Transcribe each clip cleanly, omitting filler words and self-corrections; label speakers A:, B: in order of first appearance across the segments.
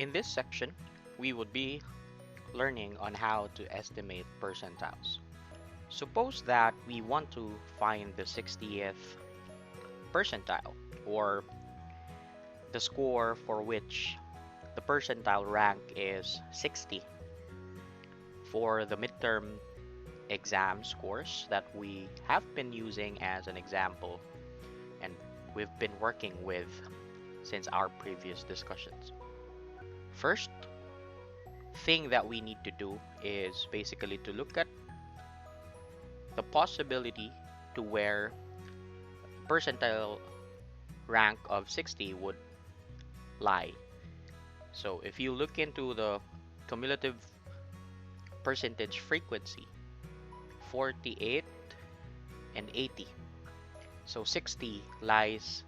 A: In this section, we would be learning on how to estimate percentiles. Suppose that we want to find the 60th percentile, or the score for which the percentile rank is 60 for the midterm exam scores that we have been using as an example and we've been working with since our previous discussions. First thing that we need to do is basically to look at the possibility to where percentile rank of 60 would lie. So if you look into the cumulative percentage frequency, 48 and 80. So 60 lies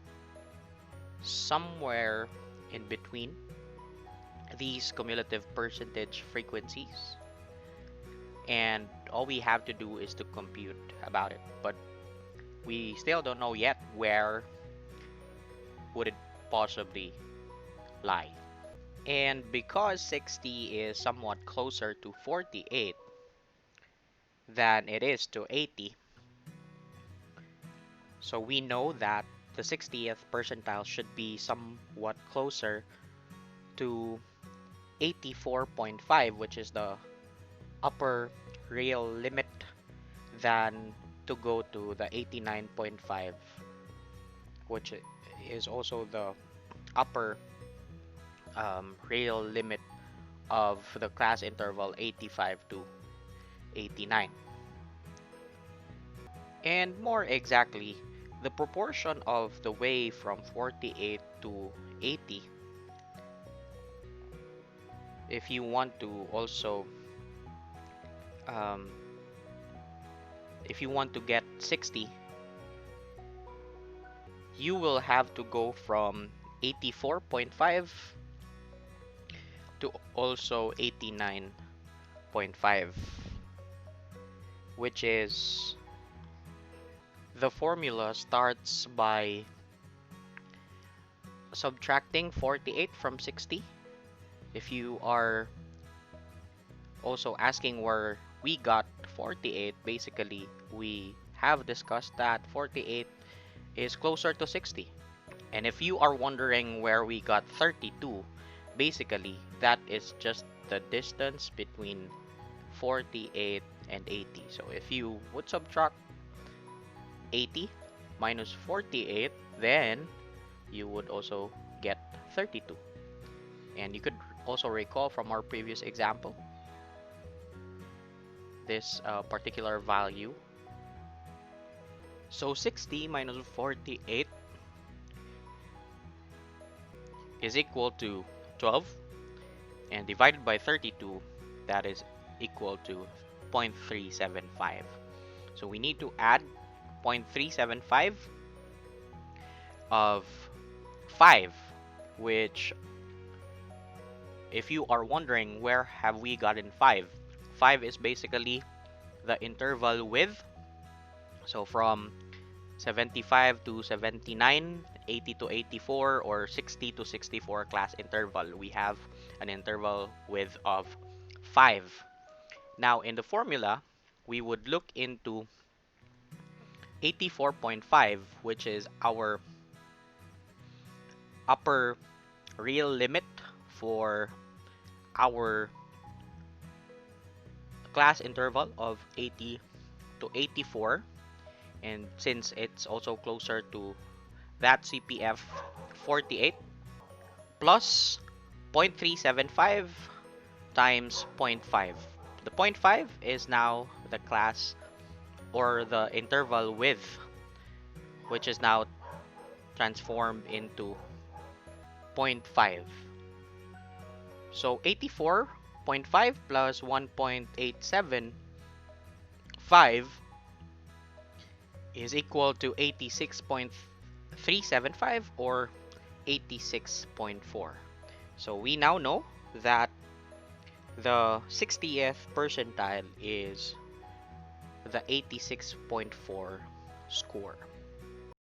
A: somewhere in between these cumulative percentage frequencies, and all we have to do is to compute about it, but we still don't know yet where would it possibly lie. And because 60 is somewhat closer to 48 than it is to 80, so we know that the 60th percentile should be somewhat closer to 84.5, which is the upper real limit, than to go to the 89.5, which is also the upper real limit of the class interval 85 to 89. And more exactly, the proportion of the way from 48 to 80, if you want to also if you want to get 60, you will have to go from 84.5 to also 89.5, which is, the formula starts by subtracting 48 from 60. If you are also asking where we got 48, basically we have discussed that 48 is closer to 60. And if you are wondering where we got 32, basically that is just the distance between 48 and 80. So if you would subtract 80 minus 48, then you would also get 32. And you could also recall from our previous example this particular value. So 60 minus 48 is equal to 12, and divided by 32, that is equal to 0.375. So we need to add 0.375 of 5, which, if you are wondering where have we gotten 5, 5 is basically the interval width. So from 75 to 79, 80 to 84, or 60 to 64 class interval, we have an interval width of 5. Now in the formula, we would look into 84.5, which is our upper real limit for our class interval of 80 to 84, and since it's also closer to that CPF 48, plus 0.375 times 0.5. The 0.5 is now the class or the interval width, which is now transformed into 0.5. So 84.5 plus 1.875 is equal to 86.375, or 86.4. So we now know that the 60th percentile is the 86.4 score.